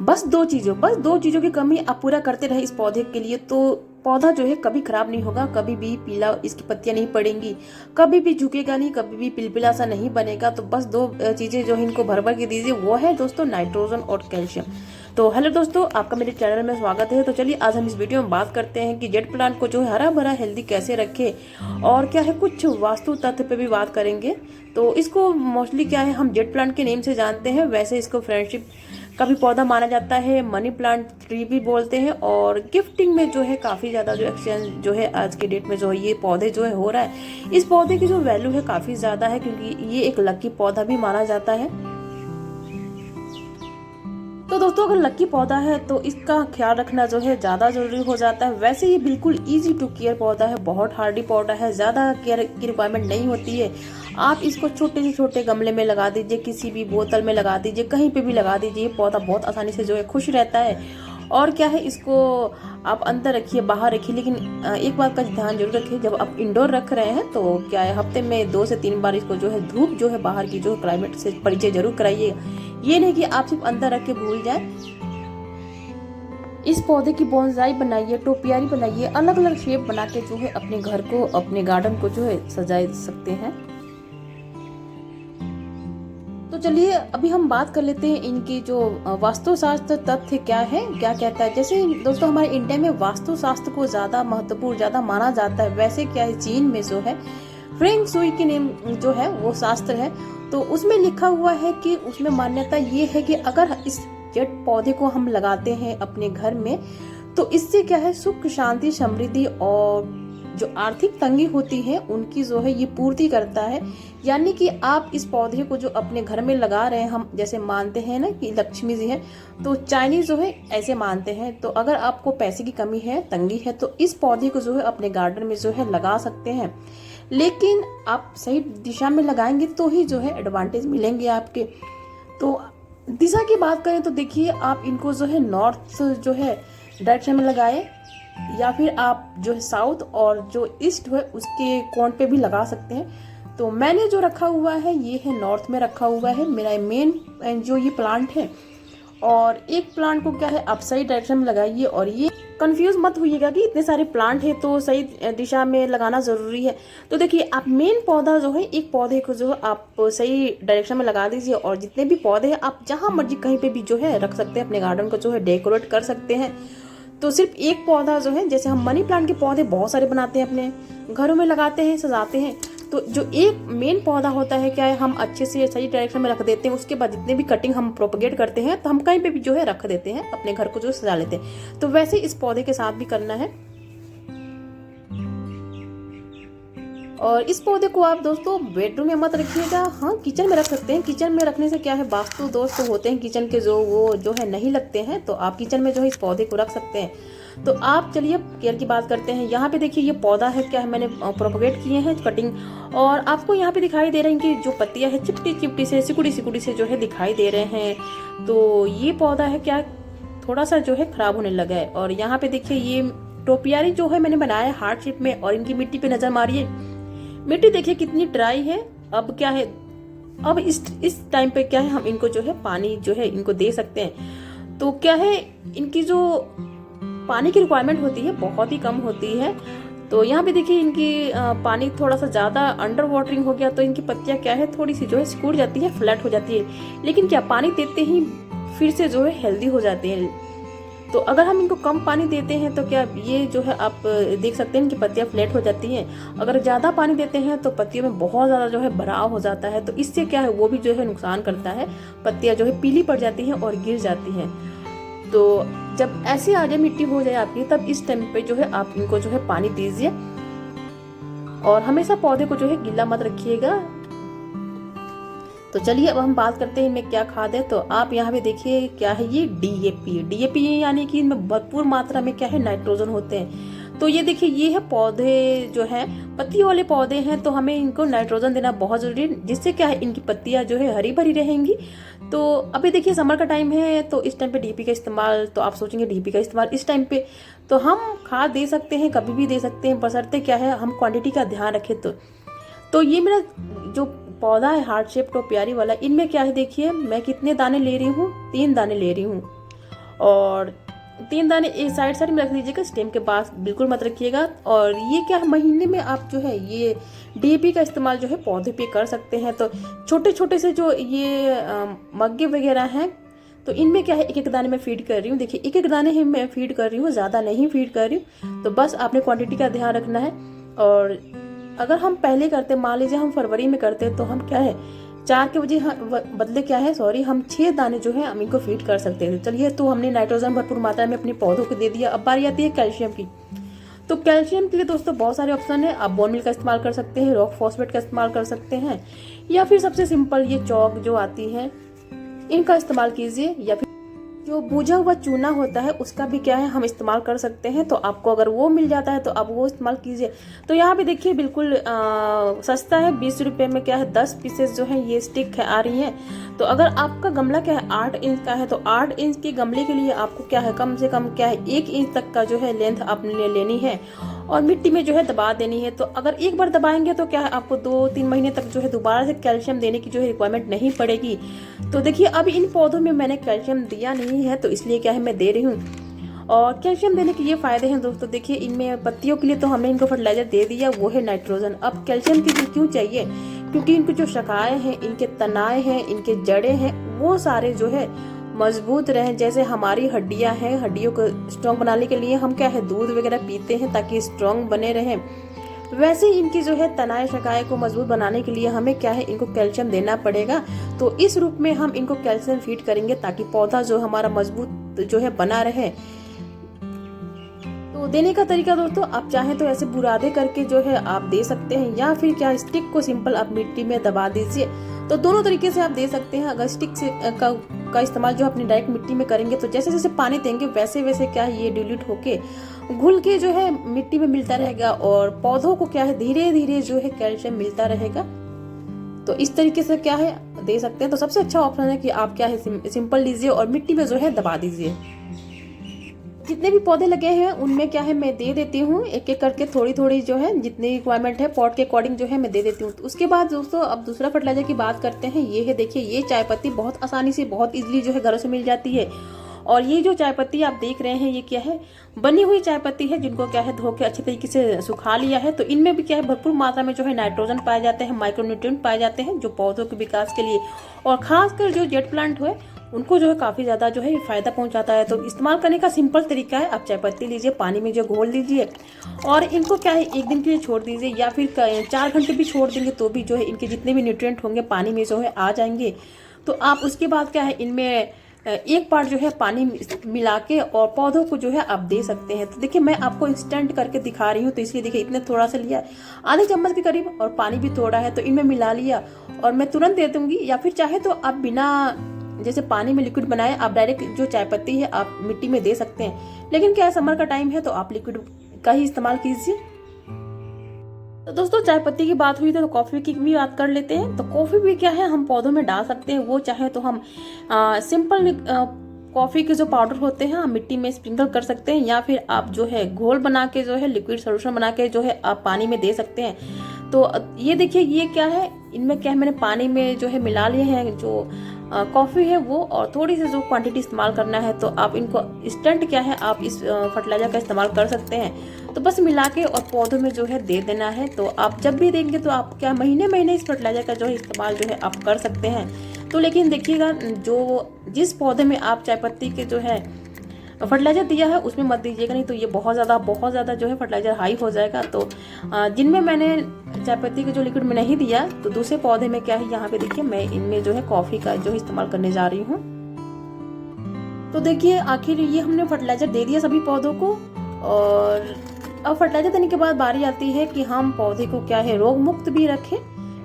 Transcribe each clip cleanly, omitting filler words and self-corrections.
बस दो चीजों की कमी आप पूरा करते रहे इस पौधे के लिए, तो पौधा जो है कभी खराब नहीं होगा, कभी भी पीला इसकी पत्तियां नहीं पड़ेंगी, कभी भी झुकेगा नहीं, कभी भी पिलपिला सा नहीं बनेगा। तो बस दो चीजें जो है इनको भर भर के दीजिए, वो है दोस्तों नाइट्रोजन और कैल्शियम। तो हेलो दोस्तों, आपका मेरे चैनल में स्वागत है। तो चलिए आज हम इस वीडियो में बात करते हैं कि जेट प्लांट को जो है हरा भरा हेल्दी कैसे रखे, और क्या है कुछ वास्तु तथ्य पे भी बात करेंगे। तो इसको मोस्टली क्या है हम जेट प्लांट के नेम से जानते हैं, वैसे इसको फ्रेंडशिप का भी पौधा माना जाता है, मनी प्लांट ट्री भी बोलते हैं, और गिफ्टिंग में जो है काफी ज्यादा जो एक्सचेंज जो है आज के डेट में जो है ये पौधे जो है हो रहा है। इस पौधे की जो वैल्यू है काफी ज्यादा है, क्योंकि ये एक लकी पौधा भी माना जाता है। तो दोस्तों अगर लकी पौधा है तो इसका ख्याल रखना जो है ज्यादा जरूरी हो जाता है। वैसे ये बिल्कुल इजी टू केयर पौधा है, बहुत हार्डी पौधा है, ज्यादा केयर की रिक्वायरमेंट नहीं होती है। आप इसको छोटे से छोटे गमले में लगा दीजिए, किसी भी बोतल में लगा दीजिए, कहीं पे भी लगा दीजिए, पौधा बहुत आसानी से जो है खुश रहता है। और क्या है इसको आप अंदर रखिए बाहर रखिए, लेकिन एक बात का ध्यान जरूर रखिए, जब आप इंडोर रख रहे हैं तो क्या है हफ्ते में 2 से 3 बार इसको जो है धूप जो है बाहर की जो क्लाइमेट से परिचय जरूर कराइए। ये नहीं कि आप सिर्फ अंदर रख के भूल जाए। इस पौधे की बोनसाई बनाइए, टोपियारी बनाइए, अलग अलग शेप बना के जो है अपने घर को, अपने गार्डन को जो है सजा सकते हैं। तो चलिए अभी हम बात कर लेते हैं इनकी जो वास्तुशास्त्र तथ्य क्या है, क्या कहता है। जैसे दोस्तों हमारे इंडिया में वास्तुशास्त्र को ज्यादा महत्वपूर्ण ज्यादा माना जाता है। वैसे क्या है चीन में जो है फेंग शुई की नेम जो है वो शास्त्र है, तो उसमें लिखा हुआ है कि उसमें मान्यता ये है कि अगर इस जेट पौधे को हम लगाते हैं अपने घर में तो इससे क्या है सुख शांति समृद्धि और जो आर्थिक तंगी होती है उनकी जो है ये पूर्ति करता है। यानी कि आप इस पौधे को जो अपने घर में लगा रहे हैं, हम जैसे मानते हैं ना कि लक्ष्मी जी है, तो चाइनीज जो है ऐसे मानते हैं। तो अगर आपको पैसे की कमी है, तंगी है, तो इस पौधे को जो है अपने गार्डन में जो है लगा सकते हैं। लेकिन आप सही दिशा में लगाएंगे तो ही जो है एडवांटेज मिलेंगे आपके। तो दिशा की बात करें तो देखिए आप इनको जो है नॉर्थ जो है डायरेक्शन में लगाए, या फिर आप जो है साउथ और जो ईस्ट है उसके कोण पे भी लगा सकते हैं। तो मैंने जो रखा हुआ है ये है नॉर्थ में रखा हुआ है मेरा मेन जो ये प्लांट है, और एक प्लांट को क्या है आप सही डायरेक्शन में लगाइए। और ये कंफ्यूज मत होइएगा कि इतने सारे प्लांट है तो सही दिशा में लगाना जरूरी है। तो देखिए आप मेन पौधा जो है एक पौधे को जो है आप सही डायरेक्शन में लगा दीजिए, और जितने भी पौधे हैं आप जहां मर्जी कहीं पे भी जो है रख सकते हैं, अपने गार्डन को जो है डेकोरेट कर सकते हैं। तो सिर्फ एक पौधा जो है, जैसे हम मनी प्लांट के पौधे बहुत सारे बनाते हैं अपने घरों में लगाते हैं, सजाते हैं, तो जो एक मेन पौधा होता है क्या है हम अच्छे से सही डायरेक्शन में रख देते हैं। उसके बाद जितने भी कटिंग हम प्रोपगेट करते हैं तो हम कहीं पे भी जो है रख देते हैं, अपने घर को जो सजा लेते हैं। तो वैसे इस पौधे के साथ भी करना है। और इस पौधे को आप दोस्तों बेडरूम में मत रखिएगा, हाँ किचन में रख सकते हैं। किचन में रखने से क्या है वास्तु दोष तो होते हैं किचन के, जो वो जो है नहीं लगते हैं, तो आप किचन में जो है इस पौधे को रख सकते हैं। तो आप चलिए केयर की बात करते हैं। यहाँ पे देखिए ये पौधा है क्या है मैंने प्रोपगेट किए हैं कटिंग, और आपको यहाँ पे दिखाई दे रहे हैं कि जो पत्तियां है चिपटी चिपटी से सिकुड़ी से जो है दिखाई दे रहे हैं। तो ये पौधा है क्या थोड़ा सा जो है खराब होने लगा है। और यहाँ पे देखिए ये टोपियारी जो है मैंने बनाया है हार्ट शेप में, और इनकी मिट्टी पे नजर मारिए, मिट्टी देखिए कितनी ड्राई है। अब क्या है अब इस टाइम पे क्या है हम इनको जो है पानी जो है इनको दे सकते हैं। तो क्या है इनकी जो पानी की रिक्वायरमेंट होती है बहुत ही कम होती है। तो यहाँ पे देखिए इनकी पानी थोड़ा सा ज्यादा अंडर वाटरिंग हो गया तो इनकी पत्तियां क्या है थोड़ी सी जो है सिकुड़ जाती है, फ्लैट हो जाती है। लेकिन क्या पानी देते ही फिर से जो है हेल्दी हो जाती है। तो अगर हम इनको कम पानी देते हैं तो क्या ये जो है आप देख सकते हैं कि पत्तियां फ्लैट हो जाती हैं। अगर ज्यादा पानी देते हैं तो पत्तियों में बहुत ज्यादा जो है भराव हो जाता है, तो इससे क्या है वो भी जो है नुकसान करता है, पत्तियां जो है पीली पड़ जाती हैं और गिर जाती हैं। तो जब ऐसी आगे मिट्टी हो जाए आपकी तब इस टाइम पे जो है आप इनको जो है पानी दीजिए, और हमेशा पौधे को जो है गीला मत रखिएगा। तो चलिए अब हम बात करते हैं इनमें क्या खाद है। तो आप यहाँ पे देखिए क्या है ये डीएपी यानी कि इनमें भरपूर मात्रा में क्या है नाइट्रोजन होते हैं। तो ये देखिए ये है पौधे जो है पत्तियों वाले पौधे हैं, तो हमें इनको नाइट्रोजन देना बहुत जरूरी है, जिससे क्या है इनकी पत्तियां जो है हरी भरी रहेंगी। तो अभी देखिए समर का टाइम है तो इस टाइम पे डीपी का इस्तेमाल, तो आप सोचेंगे डीपी का इस्तेमाल इस टाइम पे, तो हम खाद दे सकते हैं कभी भी दे सकते हैं, बशर्ते क्या है हम क्वांटिटी का ध्यान रखें। तो ये मेरा जो पौधा है हार्ट शेप टोपियारी वाला, इनमें क्या है देखिए मैं कितने दाने ले रही हूँ, 3 दाने ले रही हूँ। और 3 दाने एक साइड में रख दीजिएगा, स्टेम के पास बिल्कुल मत रखिएगा। और ये क्या है, महीने में आप जो है ये डीएपी का इस्तेमाल जो है पौधे पे कर सकते हैं। तो छोटे छोटे से जो ये मग्गे वगैरह हैं, तो इनमें क्या है, एक एक दाने में फीड कर रही हूँ। देखिए एक एक दाने ही मैं फीड कर रही हूँ, ज़्यादा नहीं फीड कर रही हूँ। तो बस आपने क्वांटिटी का ध्यान रखना है। और अगर हम पहले करते, मान लीजिए हम फरवरी में करते, तो हम क्या है 4 के बदले क्या है, सॉरी, हम 6 दाने जो है हम इनको फीड कर सकते हैं। चलिए, तो हमने नाइट्रोजन भरपूर मात्रा में अपने पौधों को दे दिया। अब बारी आती है कैल्शियम की। तो कैल्शियम के लिए दोस्तों बहुत सारे ऑप्शन है। आप बोन मिल का इस्तेमाल कर सकते हैं, रॉक फॉस्फेट का इस्तेमाल कर सकते हैं, या फिर सबसे सिंपल ये चौक जो आती है इनका इस्तेमाल कीजिए, या फिर जो भुजा हुआ चूना होता है उसका भी क्या है हम इस्तेमाल कर सकते हैं। तो आपको अगर वो मिल जाता है तो आप वो इस्तेमाल कीजिए। तो यहाँ पे देखिए बिल्कुल सस्ता है, 20 रुपए में क्या है 10 पीसेस जो है ये स्टिक है आ रही हैं। तो अगर आपका गमला क्या है 8 इंच का है, तो 8 इंच के गमले के लिए आपको क्या है कम से कम क्या है 1 इंच तक का जो है लेंथ आपने लेनी है और मिट्टी में जो है दबा देनी है। तो अगर एक बार दबाएंगे तो क्या है आपको 2-3 महीने तक जो है दोबारा से कैल्शियम देने की जो है रिक्वायरमेंट नहीं पड़ेगी। तो देखिए अब इन पौधों में मैंने कैल्शियम दिया नहीं है, तो इसलिए क्या है मैं दे रही हूँ। और कैल्शियम देने के ये फायदे हैं दोस्तों। देखिए इनमें पत्तियों के लिए तो हमने इनको फर्टिलाइजर दे दिया, वो है नाइट्रोजन। अब कैल्शियम की क्यों चाहिए, क्योंकि इनके जो शाखाएं हैं, इनके तनाएं हैं, इनके जड़ें हैं, वो सारे जो है मजबूत रहें। जैसे हमारी हड्डियां हैं, हड्डियों को स्ट्रॉन्ग बनाने के लिए हम क्या है दूध वगैरह पीते हैं ताकि स्ट्रॉन्ग बने रहें, वैसे ही इनकी जो है तनाए शाखाएं को मजबूत बनाने के लिए हमें क्या है इनको कैल्शियम देना पड़ेगा। तो इस रूप में हम इनको कैल्शियम फीड करेंगे ताकि पौधा जो हमारा मजबूत जो है बना रहे। तो देने का तरीका दोस्तों, आप चाहें तो ऐसे बुरादे करके जो है आप दे सकते हैं, या फिर क्या स्टिक को सिंपल आप मिट्टी में दबा दीजिए। तो दोनों तरीके से आप दे सकते हैं। अगर स्टिक से का इस्तेमाल जो अपनी डायरेक्ट मिट्टी में करेंगे तो जैसे जैसे पानी देंगे वैसे वैसे क्या है ये डिल्यूट होके घुल के जो है मिट्टी में मिलता रहेगा और पौधों को क्या है धीरे धीरे जो है कैल्शियम मिलता रहेगा। तो इस तरीके से क्या है दे सकते हैं। तो सबसे अच्छा ऑप्शन है कि आप क्या है सिंपल लीजिए और मिट्टी में जो है दबा दीजिए। जितने भी पौधे लगे हैं उनमें क्या है मैं दे देती हूँ एक एक करके, थोड़ी थोड़ी जो है जितनी रिक्वायरमेंट है पॉट के अकॉर्डिंग जो है मैं दे देती हूँ। तो उसके बाद दोस्तों अब दूसरा फर्टिलाइजर की बात करते हैं। ये है देखिए, ये चाय पत्ती बहुत आसानी से बहुत इजीली जो है घरों से मिल जाती है। और ये जो चाय पत्ती आप देख रहे हैं ये क्या है, बनी हुई चाय पत्ती है, जिनको क्या है धो के अच्छे तरीके से सुखा लिया है। तो इनमें भी क्या है भरपूर मात्रा में जो है नाइट्रोजन पाए जाते हैं, माइक्रोन्यूट्रिएंट पाए जाते हैं जो पौधों के विकास के लिए और खासकर जो जेट प्लांट है उनको जो है काफी ज्यादा जो है फायदा पहुंचाता है। तो इस्तेमाल करने का सिंपल तरीका है, आप चाय पत्ती लीजिए, पानी में जो घोल लीजिए और इनको क्या है 1 दिन के लिए छोड़ दीजिए, या फिर 4 घंटे भी छोड़ देंगे तो भी जो है इनके जितने भी न्यूट्रिएंट होंगे पानी में जो है आ जाएंगे। तो आप उसके बाद क्या है इनमें 1 पार्ट जो है पानी मिला के और पौधों को जो है आप दे सकते हैं। तो देखिए मैं आपको इंस्टेंट करके दिखा रही हूँ, तो इसलिए देखिए इतने थोड़ा सा लिया, आधे चम्मच के करीब, और पानी भी थोड़ा है तो इनमें मिला लिया और मैं तुरंत दे दूंगी। या फिर चाहे तो आप बिना जैसे पानी में लिक्विड बनाए आप डायरेक्ट जो चाय पत्ती है आप मिट्टी में दे सकते हैं, लेकिन क्या है समर का टाइम है तो आप लिक्विड का ही इस्तेमाल कीजिए। तो दोस्तों चाय पत्ती की बात हुई तो कॉफी की भी बात कर लेते हैं। तो कॉफी भी क्या है हम पौधों में डाल सकते हैं। वो चाहे तो हम सिंपल कॉफी के जो पाउडर होते हैं हम मिट्टी में स्प्रिंकल कर सकते हैं, या फिर आप जो है घोल बना के जो है लिक्विड सोल्यूशन बना के जो है आप पानी में दे सकते हैं। तो ये देखिए ये क्या है, इनमें क्या है मैंने पानी में जो है मिला लिए हैं जो कॉफी है वो, और थोड़ी सी जो क्वांटिटी इस्तेमाल करना है। तो आप इनको इंस्टेंट क्या है आप इस फर्टिलाइजर का इस्तेमाल कर सकते हैं। तो बस मिला के और पौधों में जो है दे देना है। तो आप जब भी देंगे तो आप क्या महीने महीने इस फर्टिलाइजर का जो है इस्तेमाल जो है आप कर सकते हैं। तो लेकिन देखिएगा जो जिस पौधे में आप चाय पत्ती के जो है फर्टिलाइजर दिया है उसमें मत दीजिएगा, नहीं तो ये बहुत ज़्यादा जो है फर्टिलाइजर हाई हो जाएगा। तो जिनमें मैंने चाय पत्ती के जो लिक्विड में नहीं दिया तो दूसरे पौधे में क्या है यहाँ पे देखिए मैं इनमें जो है कॉफी का जो इस्तेमाल करने जा रही हूँ। तो देखिए आखिर ये हमने फर्टिलाइजर दे दिया सभी पौधों को, और अब फर्टिलाइजर देने के बाद बारी आती है कि हम पौधे को क्या है रोग मुक्त भी रखें,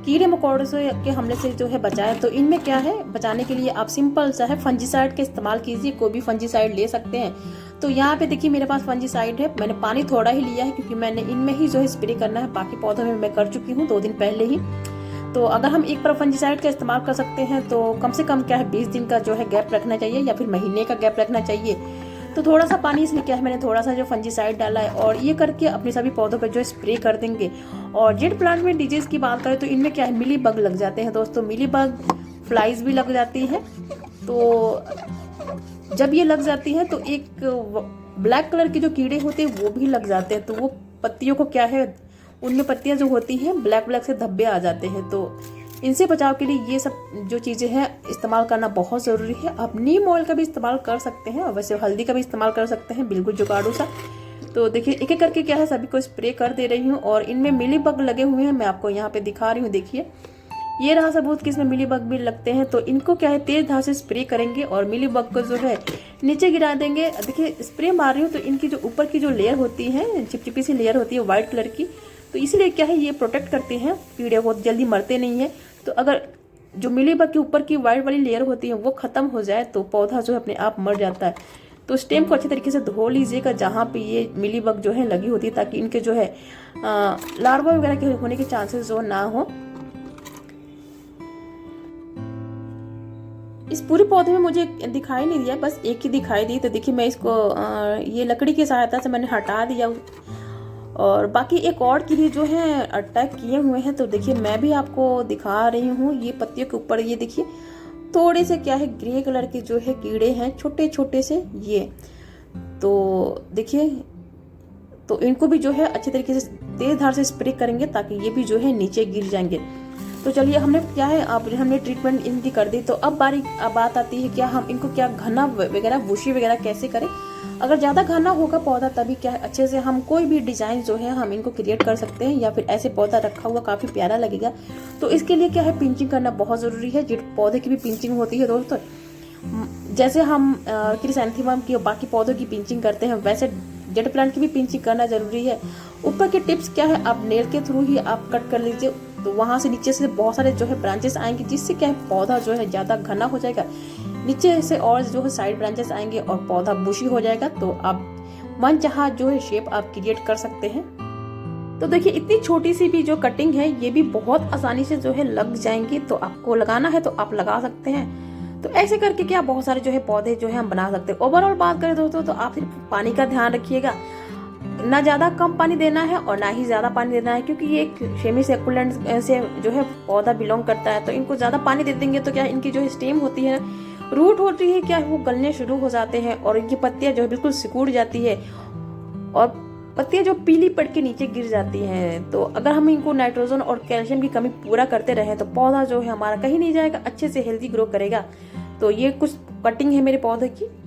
कीड़े मकोड़े से के हमले से जो है बचाए। तो इनमें क्या है बचाने के लिए आप सिंपल सा है फंजीसाइड का इस्तेमाल कीजिए, कोई भी फंजीसाइड ले सकते हैं। तो यहाँ पे देखिए मेरे पास फंजीसाइड है, मैंने पानी थोड़ा ही लिया है क्योंकि मैंने इनमें ही जो है स्प्रे करना है, बाकी पौधों में मैं कर चुकी हूँ 2 दिन पहले ही। तो अगर हम एक बार फंजीसाइड का इस्तेमाल कर सकते हैं तो कम से कम क्या है 20 दिन का जो है गैप रखना चाहिए, या फिर महीने का गैप रखना चाहिए। तो थोड़ा सा पानी इसलिए क्या है मैंने थोड़ा सा जो फंजीसाइड डाला है, और ये करके अपने सभी पौधों पर जो स्प्रे कर देंगे। और जेट प्लांट में डिजीज की बात करें तो इनमें क्या है मिली बग लग जाते हैं दोस्तों, मिली बग फ्लाइज भी लग जाती है। तो जब ये लग जाती है तो एक ब्लैक कलर के जो कीड़े होते हैं वो भी लग जाते हैं। तो वो पत्तियों को क्या है, उनमें पत्तियां जो होती हैं ब्लैक ब्लैक से धब्बे आ जाते हैं। तो इनसे बचाव के लिए ये सब जो चीज़ें हैं इस्तेमाल करना बहुत ज़रूरी है। आप नीम ऑयल का भी इस्तेमाल कर सकते हैं और वैसे हल्दी का भी इस्तेमाल कर सकते हैं, बिल्कुल जुगाड़ू सा। तो देखिए एक एक करके क्या है सभी को स्प्रे कर दे रही हूँ। और इनमें मिली बग लगे हुए हैं, मैं आपको यहाँ पे दिखा रही हूँ। देखिए ये रहा सबूत कि इसमें मिली बग भी लगते हैं। तो इनको क्या है तेज धार से स्प्रे करेंगे और मिली बग को जो है नीचे गिरा देंगे। देखिए स्प्रे मार रही हूँ तो इनकी जो ऊपर की जो लेयर होती है, चिपचिपी सी लेयर होती है व्हाइट कलर की, तो इसलिए क्या है ये प्रोटेक्ट करते हैं, कीड़े बहुत जल्दी मरते नहीं है। तो अगर जो मिली बग के ऊपर की व्हाइट वाली लेयर होती है वो खत्म हो जाए तो पौधा जो है अपने आप मर जाता है। तो स्टेम को अच्छे तरीके से धो लीजिएगा जहाँ पे ये मिली बग जो है लगी होती है, ताकि इनके जो है लार्वा वगैरह के होने के चांसेस जो ना हो। इस पूरे पौधे में मुझे दिखाई नहीं दिया, बस एक ही दिखाई दी। तो देखिए मैं इसको ये लकड़ी की सहायता से मैंने हटा दिया और बाकी एक और कीड़े जो हैं अटैक किए हुए हैं। तो देखिए मैं भी आपको दिखा रही हूँ, ये पत्तियों के ऊपर ये देखिए थोड़े से क्या है ग्रे कलर के जो है कीड़े हैं, छोटे छोटे से ये। तो देखिए तो इनको भी जो है अच्छे तरीके से तेज धार से स्प्रे करेंगे ताकि ये भी जो है नीचे गिर जाएंगे। तो चलिए हमने क्या है अब हमने ट्रीटमेंट इनकी कर दी। तो अब बात आती है क्या हम इनको क्या घना वगैरह बुशी वगैरह कैसे करें। अगर ज़्यादा घना होगा पौधा तभी क्या है अच्छे से हम कोई भी डिजाइन जो है हम इनको क्रिएट कर सकते हैं, या फिर ऐसे पौधा रखा हुआ काफ़ी प्यारा लगेगा। तो इसके लिए क्या है पिंचिंग करना बहुत ज़रूरी है। जिस पौधे की भी पिंचिंग होती है दोस्तों, जैसे हम क्रिसैंथेमम की और बाकी पौधों की पिंचिंग करते हैं वैसे जेट प्लांट की भी पिंचिंग करना जरूरी है। ऊपर के टिप्स क्या है आप नेल के थ्रू ही आप कट कर लीजिए, तो वहां से नीचे से बहुत सारे जो है ब्रांचेस आएंगे, जिससे क्या है पौधा जो है ज़्यादा घना हो जाएगा। नीचे से और जो है साइड ब्रांचेस आएंगे और पौधा बुशी हो जाएगा। तो आप मन चाहा जो है शेप आप क्रिएट कर सकते हैं। तो देखिए इतनी छोटी सी भी जो कटिंग है ये भी बहुत आसानी से जो है लग जाएंगी। तो आपको लगाना है तो आप लगा सकते हैं। तो ऐसे करके क्या बहुत सारे जो है पौधे जो है हम बना सकते हैं। ओवरऑल बात करें दोस्तों तो आप सिर्फ पानी का ध्यान रखिएगा, ना ज़्यादा कम पानी देना है और ना ही ज़्यादा पानी देना है, क्योंकि ये एक सेमी सेकुलेंट से जो है पौधा बिलोंग करता है। तो इनको ज़्यादा पानी दे देंगे तो क्या इनकी जो स्टेम होती है, रूट होती है, क्या वो गलने शुरू हो जाते हैं और इनकी पत्तियां जो है बिल्कुल सिकुड़ जाती है और पत्तियां जो पीली पड़ के नीचे गिर जाती हैं। तो अगर हम इनको नाइट्रोजन और कैल्शियम की कमी पूरा करते रहे तो पौधा जो है हमारा कहीं नहीं जाएगा, अच्छे से हेल्दी ग्रो करेगा। तो ये कुछ कटिंग है मेरे पौधे की।